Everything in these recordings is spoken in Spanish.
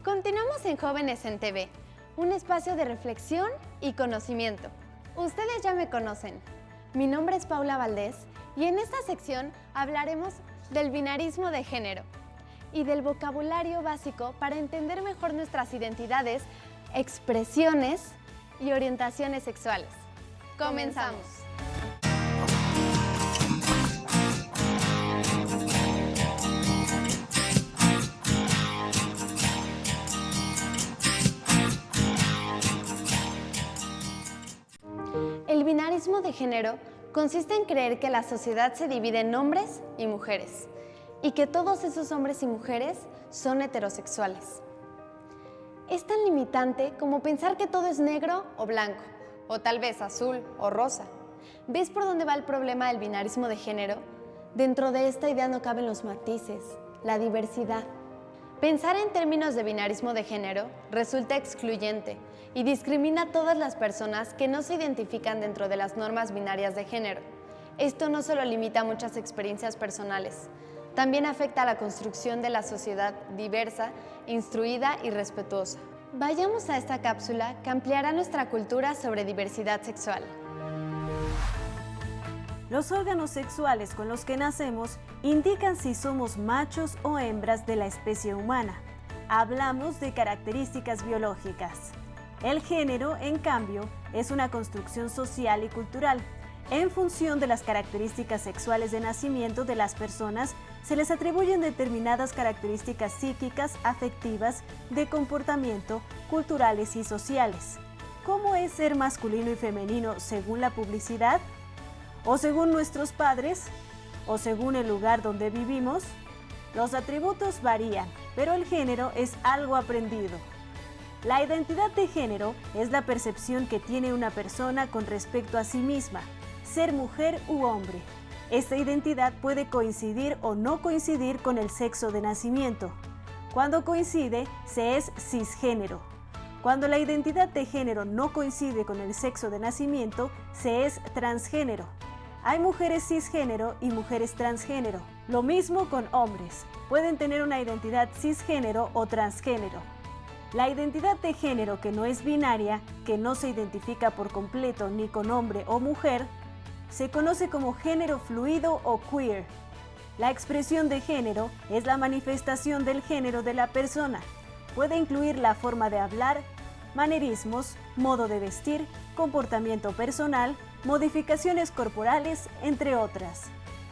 Continuamos en Jóvenes en TV, un espacio de reflexión y conocimiento. Ustedes ya me conocen. Mi nombre es Paula Valdés y en esta sección hablaremos del binarismo de género y del vocabulario básico para entender mejor nuestras identidades, expresiones y orientaciones sexuales. ¡Comenzamos! El binarismo de género consiste en creer que la sociedad se divide en hombres y mujeres, y que todos esos hombres y mujeres son heterosexuales. Es tan limitante como pensar que todo es negro o blanco, o tal vez azul o rosa. ¿Ves por dónde va el problema del binarismo de género? Dentro de esta idea no caben los matices, la diversidad. Pensar en términos de binarismo de género resulta excluyente y discrimina a todas las personas que no se identifican dentro de las normas binarias de género. Esto no solo limita muchas experiencias personales, también afecta a la construcción de la sociedad diversa, instruida y respetuosa. Vayamos a esta cápsula que ampliará nuestra cultura sobre diversidad sexual. Los órganos sexuales con los que nacemos indican si somos machos o hembras de la especie humana. Hablamos de características biológicas. El género, en cambio, es una construcción social y cultural. En función de las características sexuales de nacimiento de las personas, se les atribuyen determinadas características psíquicas, afectivas, de comportamiento, culturales y sociales. ¿Cómo es ser masculino y femenino según la publicidad? ¿O según nuestros padres? ¿O según el lugar donde vivimos? Los atributos varían, pero el género es algo aprendido. La identidad de género es la percepción que tiene una persona con respecto a sí misma, ser mujer u hombre. Esta identidad puede coincidir o no coincidir con el sexo de nacimiento. Cuando coincide, se es cisgénero. Cuando la identidad de género no coincide con el sexo de nacimiento, se es transgénero. Hay mujeres cisgénero y mujeres transgénero. Lo mismo con hombres. Pueden tener una identidad cisgénero o transgénero. La identidad de género que no es binaria, que no se identifica por completo ni con hombre o mujer, se conoce como género fluido o queer. La expresión de género es la manifestación del género de la persona. Puede incluir la forma de hablar, manerismos, modo de vestir, comportamiento personal, modificaciones corporales, entre otras.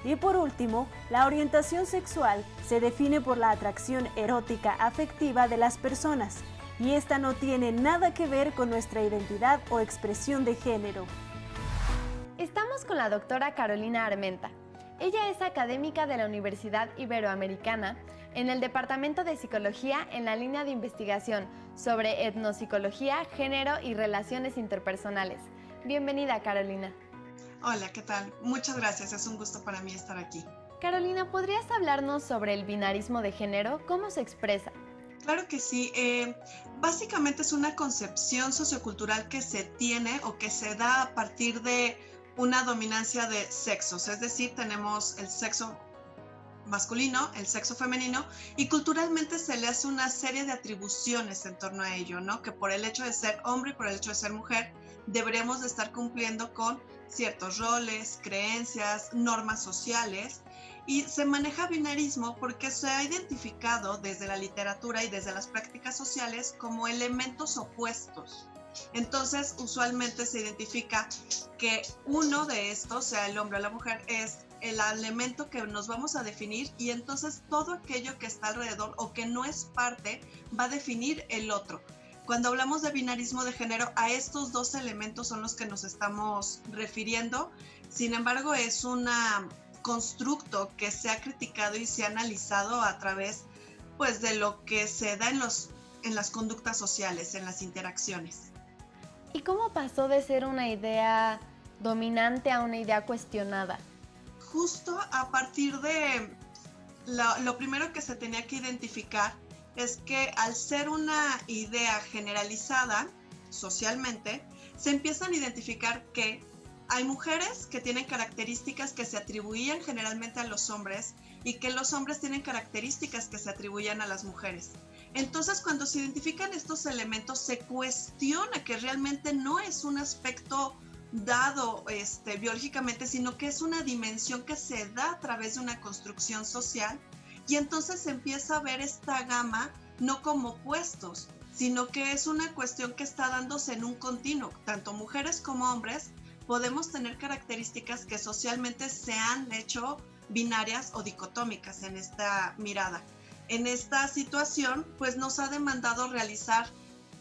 Y por último, la orientación sexual se define por la atracción erótica afectiva de las personas, y esta no tiene nada que ver con nuestra identidad o expresión de género. Estamos con la doctora Carolina Armenta. Ella es académica de la Universidad Iberoamericana en el Departamento de Psicología en la línea de investigación sobre etnopsicología, género y relaciones interpersonales. Bienvenida, Carolina. Hola, ¿qué tal? Muchas gracias, es un gusto para mí estar aquí. Carolina, ¿podrías hablarnos sobre el binarismo de género? ¿Cómo se expresa? Claro que sí. Básicamente es una concepción sociocultural que se tiene o que se da a partir de una dominancia de sexos, es decir, tenemos el sexo masculino, el sexo femenino, y culturalmente se le hace una serie de atribuciones en torno a ello, ¿no? Que por el hecho de ser hombre y por el hecho de ser mujer, deberemos de estar cumpliendo con ciertos roles, creencias, normas sociales, y se maneja binarismo porque se ha identificado desde la literatura y desde las prácticas sociales como elementos opuestos. Entonces, usualmente se identifica que uno de estos, sea el hombre o la mujer, es el elemento que nos vamos a definir, y entonces todo aquello que está alrededor o que no es parte va a definir el otro. Cuando hablamos de binarismo de género, a estos dos elementos son los que nos estamos refiriendo. Sin embargo, es un constructo que se ha criticado y se ha analizado a través, pues, de lo que se da en las conductas sociales, en las interacciones. ¿Y cómo pasó de ser una idea dominante a una idea cuestionada? Justo a partir de lo primero que se tenía que identificar es que al ser una idea generalizada socialmente, se empiezan a identificar que hay mujeres que tienen características que se atribuían generalmente a los hombres y que los hombres tienen características que se atribuían a las mujeres. Entonces, cuando se identifican estos elementos, se cuestiona que realmente no es un aspecto dado biológicamente, sino que es una dimensión que se da a través de una construcción social, y entonces se empieza a ver esta gama no como opuestos, sino que es una cuestión que está dándose en un continuo. Tanto mujeres como hombres podemos tener características que socialmente se han hecho binarias o dicotómicas en esta mirada. En esta situación, pues nos ha demandado realizar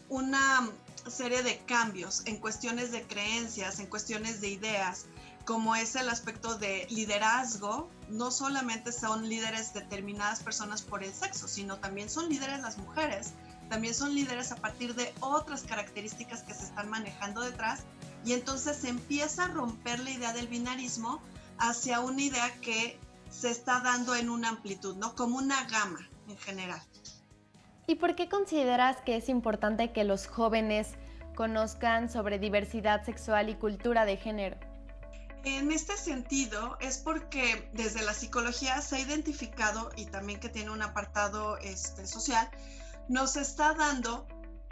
una serie de cambios en cuestiones de creencias, en cuestiones de ideas, como es el aspecto de liderazgo. No solamente son líderes determinadas personas por el sexo, sino también son líderes las mujeres, también son líderes a partir de otras características que se están manejando detrás, y entonces se empieza a romper la idea del binarismo hacia una idea que se está dando en una amplitud, ¿no? Como una gama en general. ¿Y por qué consideras que es importante que los jóvenes conozcan sobre diversidad sexual y cultura de género? En este sentido, es porque desde la psicología se ha identificado, y también que tiene un apartado social, nos está dando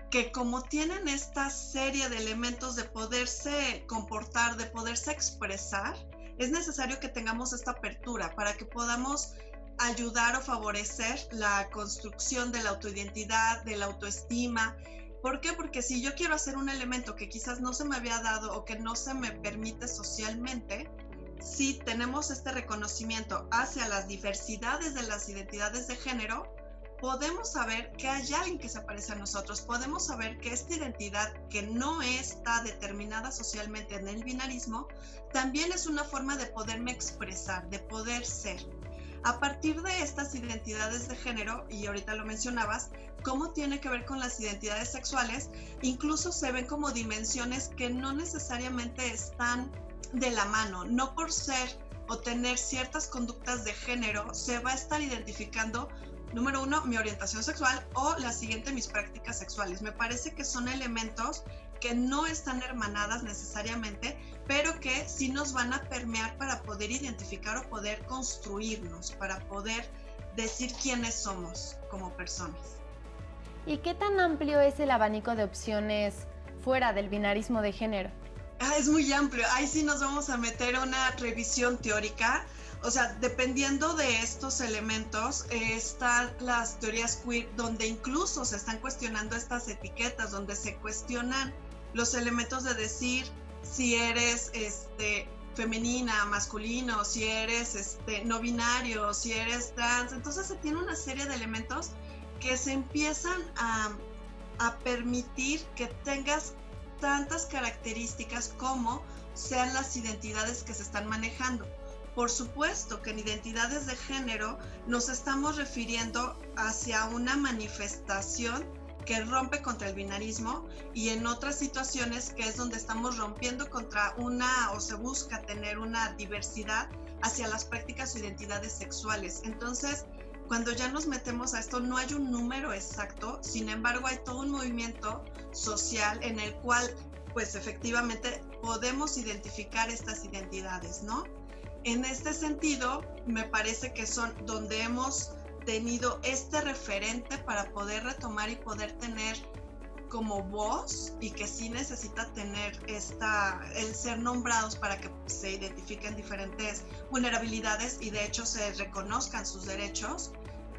que como tienen esta serie de elementos de poderse comportar, de poderse expresar, es necesario que tengamos esta apertura para que podamos ayudar o favorecer la construcción de la autoidentidad, de la autoestima. ¿Por qué? Porque si yo quiero hacer un elemento que quizás no se me había dado o que no se me permite socialmente, si tenemos este reconocimiento hacia las diversidades de las identidades de género, podemos saber que hay alguien que se parece a nosotros, podemos saber que esta identidad que no está determinada socialmente en el binarismo, también es una forma de poderme expresar, de poder ser. A partir de estas identidades de género, y ahorita lo mencionabas, cómo tiene que ver con las identidades sexuales, incluso se ven como dimensiones que no necesariamente están de la mano. No por ser o tener ciertas conductas de género se va a estar identificando, número uno, mi orientación sexual, o la siguiente, mis prácticas sexuales. Me parece que son elementos que no están hermanadas necesariamente, pero que sí nos van a permear para poder identificar o poder construirnos, para poder decir quiénes somos como personas. ¿Y qué tan amplio es el abanico de opciones fuera del binarismo de género? Es muy amplio. Ahí sí nos vamos a meter a una revisión teórica. O sea, dependiendo de estos elementos, están las teorías queer, donde incluso se están cuestionando estas etiquetas, donde se cuestionan los elementos de decir si eres femenina, masculino, si eres no binario, si eres trans. Entonces se tiene una serie de elementos que se empiezan a permitir que tengas tantas características como sean las identidades que se están manejando. Por supuesto que en identidades de género nos estamos refiriendo hacia una manifestación que rompe contra el binarismo, y en otras situaciones que es donde estamos rompiendo contra o se busca tener una diversidad hacia las prácticas o identidades sexuales. Entonces, cuando ya nos metemos a esto, no hay un número exacto, sin embargo hay todo un movimiento social en el cual, pues efectivamente, podemos identificar estas identidades, ¿no? En este sentido, me parece que son donde hemos tenido este referente para poder retomar y poder tener como voz, y que sí necesita tener el ser nombrados para que se identifiquen diferentes vulnerabilidades y de hecho se reconozcan sus derechos,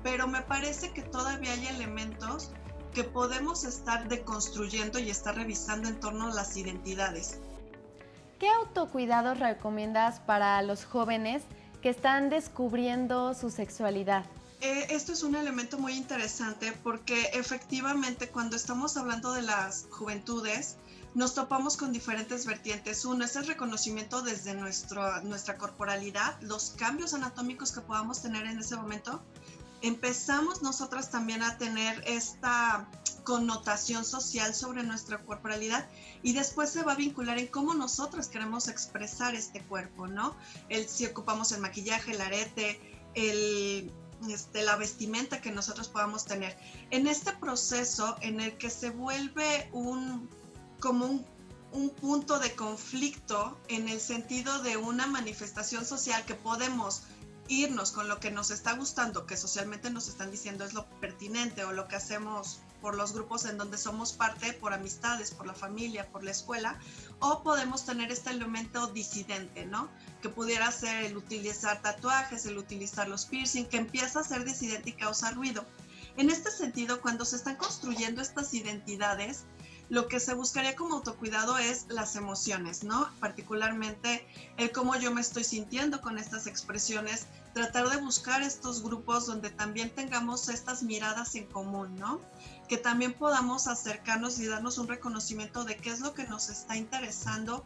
pero me parece que todavía hay elementos que podemos estar deconstruyendo y estar revisando en torno a las identidades. ¿Qué autocuidados recomiendas para los jóvenes que están descubriendo su sexualidad? Esto es un elemento muy interesante porque efectivamente cuando estamos hablando de las juventudes nos topamos con diferentes vertientes. Uno es el reconocimiento desde nuestra corporalidad, los cambios anatómicos que podamos tener en ese momento. Empezamos nosotras también a tener esta connotación social sobre nuestra corporalidad, y después se va a vincular en cómo nosotros queremos expresar este cuerpo, ¿no? Si ocupamos el maquillaje, el arete, la vestimenta que nosotros podamos tener. En este proceso en el que se vuelve como un punto de conflicto en el sentido de una manifestación social que podemos irnos con lo que nos está gustando, que socialmente nos están diciendo es lo pertinente, o lo que hacemos por los grupos en donde somos parte, por amistades, por la familia, por la escuela, o podemos tener este elemento disidente, ¿no? Que pudiera ser el utilizar tatuajes, el utilizar los piercing, que empieza a ser disidente y causa ruido. En este sentido, cuando se están construyendo estas identidades, lo que se buscaría como autocuidado es las emociones, ¿no? Particularmente el cómo yo me estoy sintiendo con estas expresiones, tratar de buscar estos grupos donde también tengamos estas miradas en común, ¿no? Que también podamos acercarnos y darnos un reconocimiento de qué es lo que nos está interesando,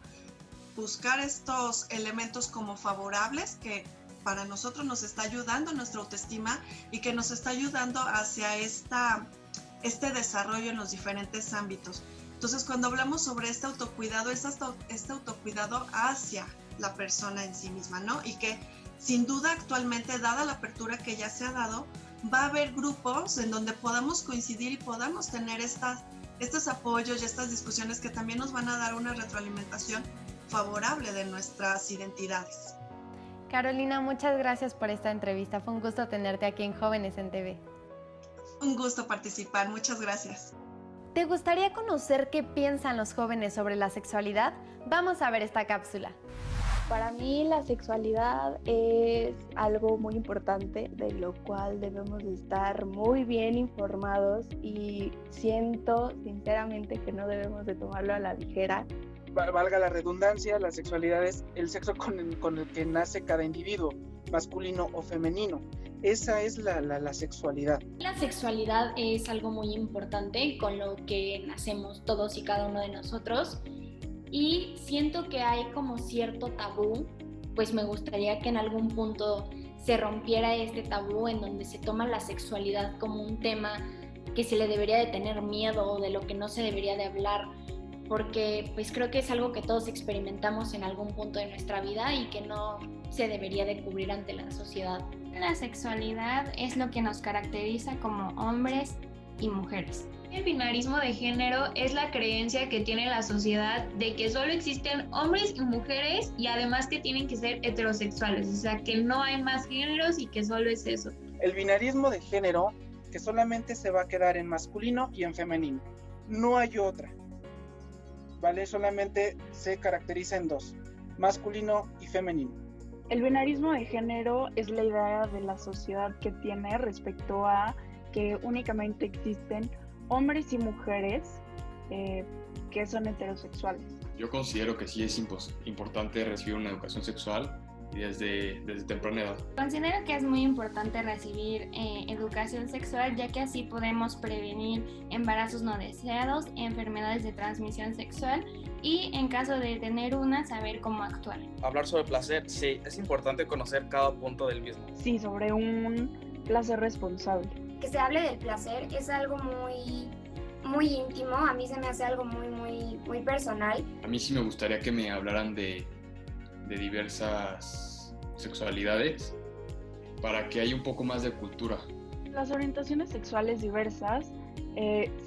buscar estos elementos como favorables que para nosotros nos está ayudando en nuestra autoestima y que nos está ayudando hacia este desarrollo en los diferentes ámbitos. Entonces, cuando hablamos sobre este autocuidado, es este autocuidado hacia la persona en sí misma, ¿no? Y que sin duda actualmente, dada la apertura que ya se ha dado, va a haber grupos en donde podamos coincidir y podamos tener estos apoyos y estas discusiones que también nos van a dar una retroalimentación favorable de nuestras identidades. Carolina, muchas gracias por esta entrevista. Fue un gusto tenerte aquí en Jóvenes en TV. Un gusto participar, muchas gracias. ¿Te gustaría conocer qué piensan los jóvenes sobre la sexualidad? Vamos a ver esta cápsula. Para mí la sexualidad es algo muy importante, de lo cual debemos de estar muy bien informados, y siento sinceramente que no debemos de tomarlo a la ligera. Valga la redundancia, la sexualidad es el sexo con el que nace cada individuo, masculino o femenino. Esa es la sexualidad. La sexualidad es algo muy importante con lo que nacemos todos y cada uno de nosotros, y siento que hay como cierto tabú, pues me gustaría que en algún punto se rompiera este tabú en donde se toma la sexualidad como un tema que se le debería de tener miedo o de lo que no se debería de hablar, porque pues creo que es algo que todos experimentamos en algún punto de nuestra vida y que no se debería de cubrir ante la sociedad. La sexualidad es lo que nos caracteriza como hombres y mujeres. El binarismo de género es la creencia que tiene la sociedad de que solo existen hombres y mujeres, y además que tienen que ser heterosexuales, o sea que no hay más géneros y que solo es eso. El binarismo de género que solamente se va a quedar en masculino y en femenino. No hay otra, ¿vale? Solamente se caracteriza en dos, masculino y femenino. El binarismo de género es la idea de la sociedad que tiene respecto a que únicamente existen hombres y mujeres que son heterosexuales. Yo considero que sí es importante recibir una educación sexual y desde temprana edad. Considero que es muy importante recibir educación sexual, ya que así podemos prevenir embarazos no deseados, enfermedades de transmisión sexual y, en caso de tener una, saber cómo actuar. Hablar sobre placer, sí, es importante conocer cada punto del mismo. Sí, sobre un placer responsable. Que se hable del placer es algo muy íntimo, a mí se me hace algo muy personal. A mí sí me gustaría que me hablaran de diversas sexualidades para que haya un poco más de cultura. Las orientaciones sexuales diversas,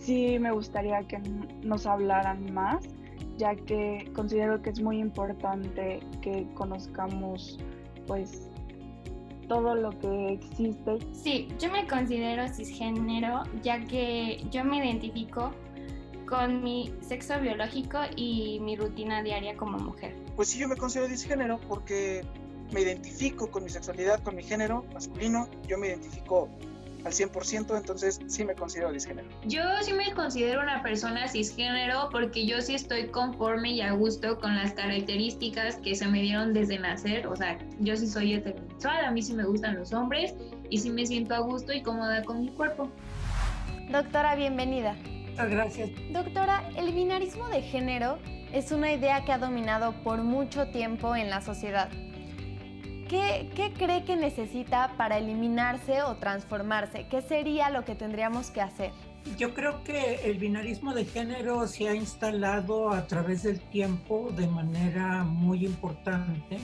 sí me gustaría que nos hablaran más, ya que considero que es muy importante que conozcamos pues todo lo que existe. Sí, yo me considero cisgénero, ya que yo me identifico con mi sexo biológico y mi rutina diaria como mujer. Pues sí, yo me considero cisgénero porque me identifico con mi sexualidad, con mi género masculino. Yo me identifico al 100%, entonces sí me considero cisgénero. Yo sí me considero una persona cisgénero porque yo sí estoy conforme y a gusto con las características que se me dieron desde nacer. O sea, yo sí soy heterosexual, a mí sí me gustan los hombres y sí me siento a gusto y cómoda con mi cuerpo. Doctora, bienvenida. Muchas gracias. Doctora, el binarismo de género es una idea que ha dominado por mucho tiempo en la sociedad. ¿Qué cree que necesita para eliminarse o transformarse? ¿Qué sería lo que tendríamos que hacer? Yo creo que el binarismo de género se ha instalado a través del tiempo de manera muy importante,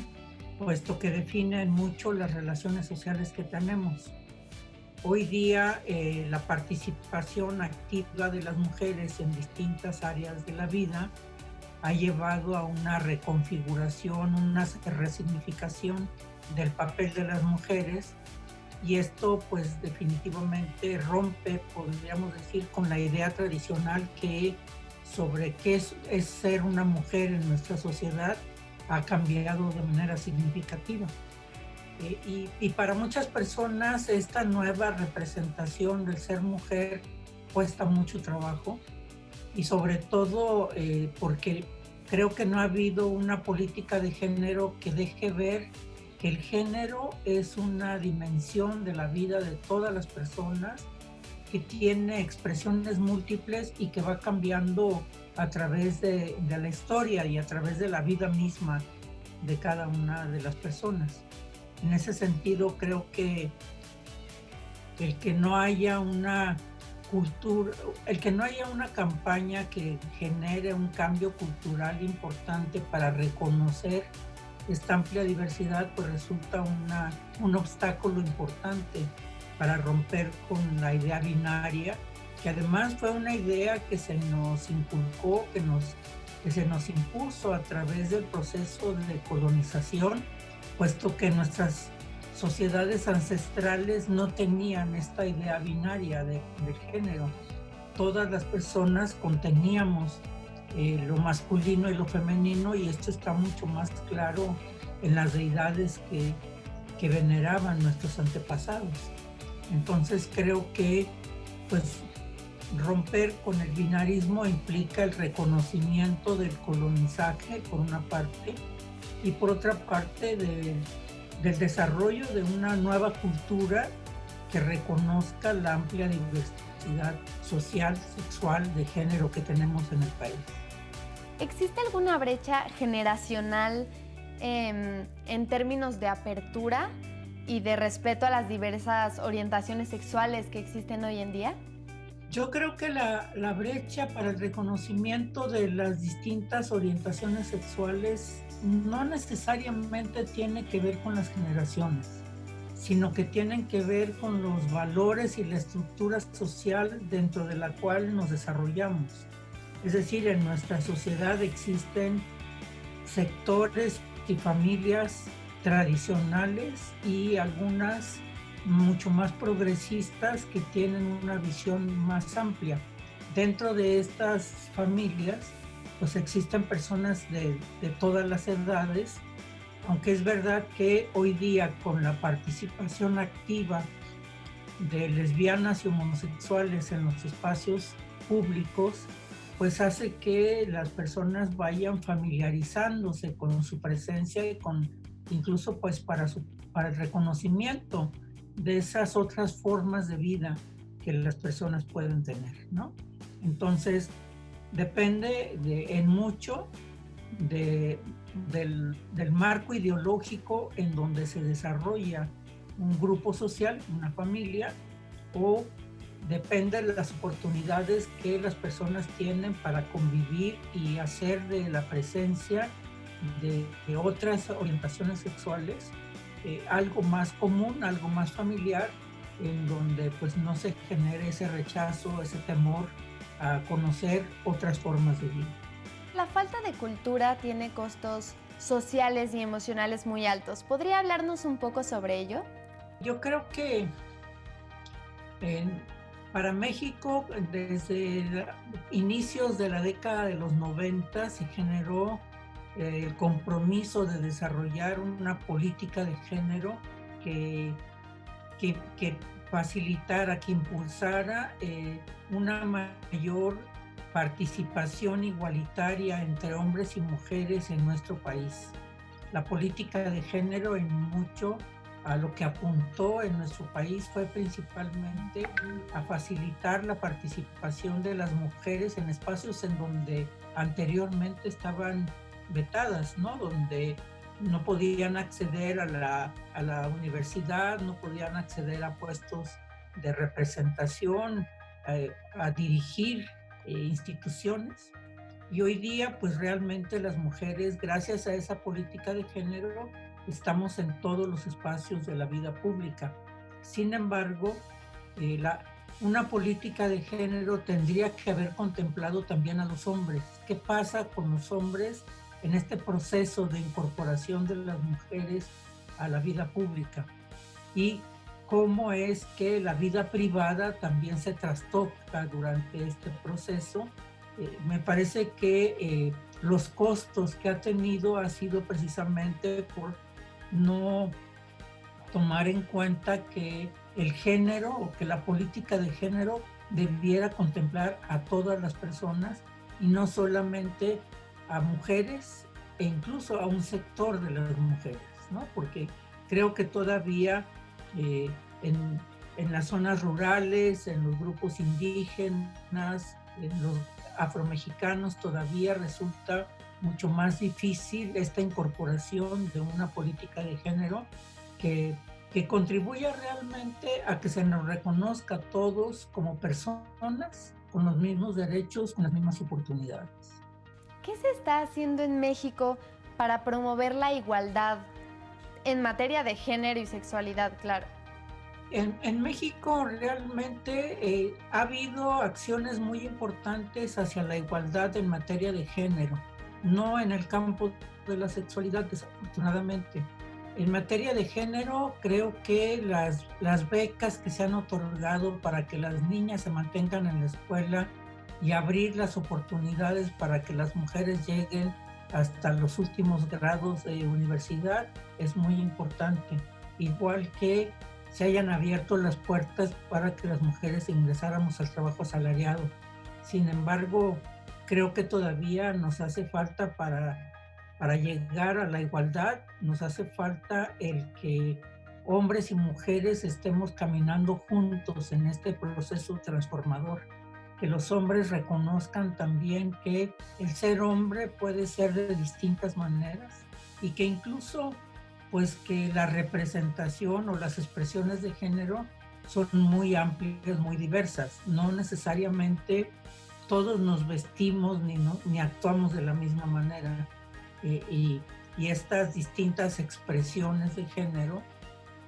puesto que definen mucho las relaciones sociales que tenemos. Hoy día la participación activa de las mujeres en distintas áreas de la vida ha llevado a una reconfiguración, una resignificación del papel de las mujeres, y esto pues definitivamente rompe, podríamos decir, con la idea tradicional que sobre qué es ser una mujer en nuestra sociedad ha cambiado de manera significativa. Y para muchas personas esta nueva representación del ser mujer cuesta mucho trabajo, y sobre todo porque creo que no ha habido una política de género que deje ver que el género es una dimensión de la vida de todas las personas, que tiene expresiones múltiples y que va cambiando a través de la historia y a través de la vida misma de cada una de las personas. En ese sentido, creo que el que no haya una cultura, el que no haya una campaña que genere un cambio cultural importante para reconocer esta amplia diversidad, pues resulta un obstáculo importante para romper con la idea binaria, que además fue una idea que se nos inculcó, que se nos impuso a través del proceso de colonización, puesto que nuestras sociedades ancestrales no tenían esta idea binaria de género. Todas las personas conteníamos lo masculino y lo femenino, y esto está mucho más claro en las deidades que veneraban nuestros antepasados. Entonces creo que pues romper con el binarismo implica el reconocimiento del colonizaje por una parte, y por otra parte del desarrollo de una nueva cultura que reconozca la amplia diversidad social, sexual, de género que tenemos en el país. ¿Existe alguna brecha generacional en términos de apertura y de respeto a las diversas orientaciones sexuales que existen hoy en día? Yo creo que la brecha para el reconocimiento de las distintas orientaciones sexuales no necesariamente tiene que ver con las generaciones, sino que tienen que ver con los valores y la estructura social dentro de la cual nos desarrollamos. Es decir, en nuestra sociedad existen sectores y familias tradicionales y algunas mucho más progresistas que tienen una visión más amplia. Dentro de estas familias, pues existen personas de todas las edades, aunque es verdad que hoy día con la participación activa de lesbianas y homosexuales en los espacios públicos, pues hace que las personas vayan familiarizándose con su presencia y con incluso pues para el reconocimiento de esas otras formas de vida que las personas pueden tener, ¿no? Entonces, depende en mucho del marco ideológico en donde se desarrolla un grupo social, una familia, o depende de las oportunidades que las personas tienen para convivir y hacer de la presencia de otras orientaciones sexuales algo más común, algo más familiar, en donde pues no se genere ese rechazo, ese temor a conocer otras formas de vida. La falta de cultura tiene costos sociales y emocionales muy altos. ¿Podría hablarnos un poco sobre ello? Yo creo que para México, desde inicios de la década de los 90, se generó el compromiso de desarrollar una política de género que facilitara, que impulsara una mayor participación igualitaria entre hombres y mujeres en nuestro país. La política de género en mucho a lo que apuntó en nuestro país fue principalmente a facilitar la participación de las mujeres en espacios en donde anteriormente estaban vetadas, ¿no? Donde no podían acceder a la universidad, no podían acceder a puestos de representación, a dirigir instituciones. Y hoy día, pues realmente las mujeres, gracias a esa política de género, estamos en todos los espacios de la vida pública. Sin embargo, una política de género tendría que haber contemplado también a los hombres. ¿Qué pasa con los hombres en este proceso de incorporación de las mujeres a la vida pública y cómo es que la vida privada también se trastoca durante este proceso. Me parece que los costos que ha tenido ha sido precisamente por no tomar en cuenta que el género o que la política de género debiera contemplar a todas las personas y no solamente a mujeres e incluso a un sector de las mujeres, ¿no? Porque creo que todavía en las zonas rurales, en los grupos indígenas, en los afromexicanos, todavía resulta mucho más difícil esta incorporación de una política de género que contribuya realmente a que se nos reconozca a todos como personas con los mismos derechos, con las mismas oportunidades. ¿Qué se está haciendo en México para promover la igualdad en materia de género y sexualidad, claro? En México realmente ha habido acciones muy importantes hacia la igualdad en materia de género, no en el campo de la sexualidad, desafortunadamente. En materia de género, creo que las becas que se han otorgado para que las niñas se mantengan en la escuela y abrir las oportunidades para que las mujeres lleguen hasta los últimos grados de universidad es muy importante. Igual que se hayan abierto las puertas para que las mujeres ingresáramos al trabajo asalariado. Sin embargo, creo que todavía nos hace falta para llegar a la igualdad, nos hace falta el que hombres y mujeres estemos caminando juntos en este proceso transformador. Que los hombres reconozcan también que el ser hombre puede ser de distintas maneras y que incluso pues que la representación o las expresiones de género son muy amplias, muy diversas. No necesariamente todos nos vestimos ni actuamos de la misma manera. Y estas distintas expresiones de género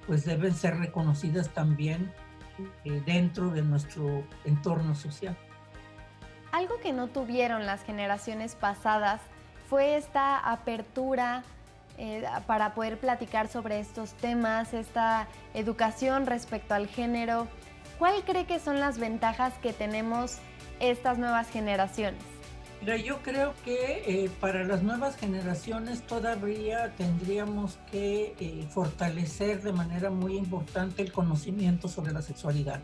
pues deben ser reconocidas también dentro de nuestro entorno social. Algo que no tuvieron las generaciones pasadas fue esta apertura para poder platicar sobre estos temas, esta educación respecto al género. ¿Cuál cree que son las ventajas que tenemos estas nuevas generaciones? Mira, yo creo que para las nuevas generaciones todavía tendríamos que fortalecer de manera muy importante el conocimiento sobre la sexualidad.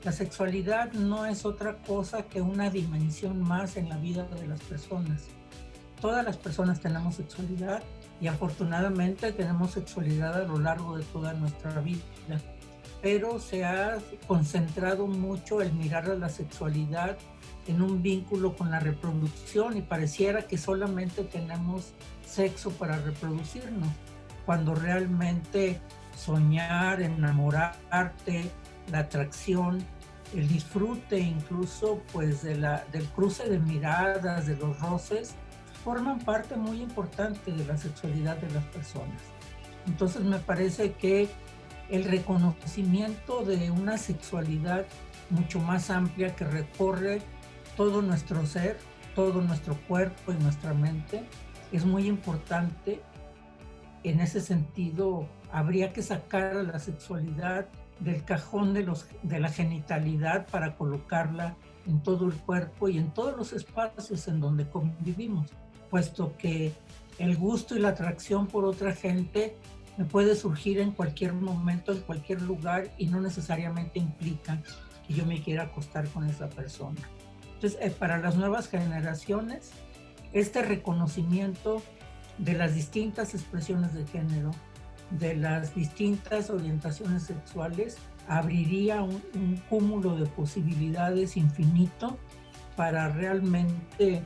La sexualidad no es otra cosa que una dimensión más en la vida de las personas. Todas las personas tenemos sexualidad y afortunadamente tenemos sexualidad a lo largo de toda nuestra vida, pero se ha concentrado mucho el mirar a la sexualidad en un vínculo con la reproducción y pareciera que solamente tenemos sexo para reproducirnos, cuando realmente soñar, enamorarte, la atracción, el disfrute incluso pues del cruce de miradas, de los roces, forman parte muy importante de la sexualidad de las personas. Entonces me parece que el reconocimiento de una sexualidad mucho más amplia que recorre todo nuestro ser, todo nuestro cuerpo y nuestra mente es muy importante. En ese sentido, habría que sacar a la sexualidad del cajón de la genitalidad para colocarla en todo el cuerpo y en todos los espacios en donde convivimos, puesto que el gusto y la atracción por otra gente me puede surgir en cualquier momento, en cualquier lugar y no necesariamente implica que yo me quiera acostar con esa persona. Entonces, para las nuevas generaciones, este reconocimiento de las distintas expresiones de género, de las distintas orientaciones sexuales, abriría un cúmulo de posibilidades infinito para realmente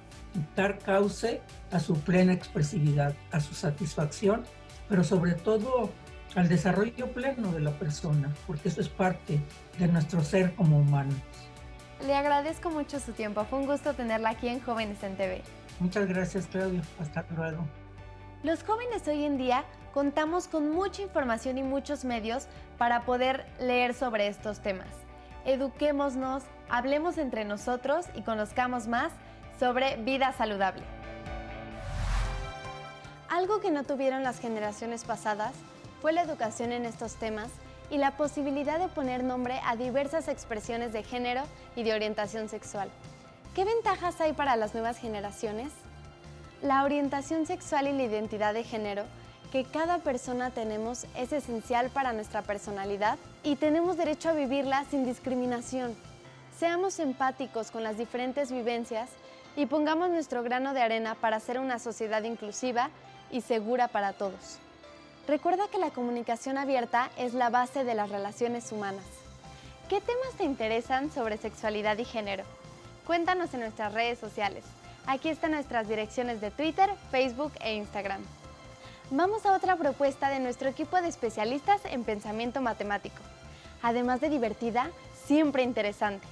dar cauce a su plena expresividad, a su satisfacción, pero sobre todo al desarrollo pleno de la persona, porque eso es parte de nuestro ser como humanos. Le agradezco mucho su tiempo. Fue un gusto tenerla aquí en Jóvenes en TV. Muchas gracias, Claudio. Hasta luego. Los jóvenes hoy en día contamos con mucha información y muchos medios para poder leer sobre estos temas. Eduquémonos, hablemos entre nosotros y conozcamos más sobre vida saludable. Algo que no tuvieron las generaciones pasadas fue la educación en estos temas y la posibilidad de poner nombre a diversas expresiones de género y de orientación sexual. ¿Qué ventajas hay para las nuevas generaciones? La orientación sexual y la identidad de género que cada persona tenemos es esencial para nuestra personalidad y tenemos derecho a vivirla sin discriminación. Seamos empáticos con las diferentes vivencias y pongamos nuestro grano de arena para hacer una sociedad inclusiva y segura para todos. Recuerda que la comunicación abierta es la base de las relaciones humanas. ¿Qué temas te interesan sobre sexualidad y género? Cuéntanos en nuestras redes sociales. Aquí están nuestras direcciones de Twitter, Facebook e Instagram. Vamos a otra propuesta de nuestro equipo de especialistas en pensamiento matemático. Además de divertida, siempre interesante.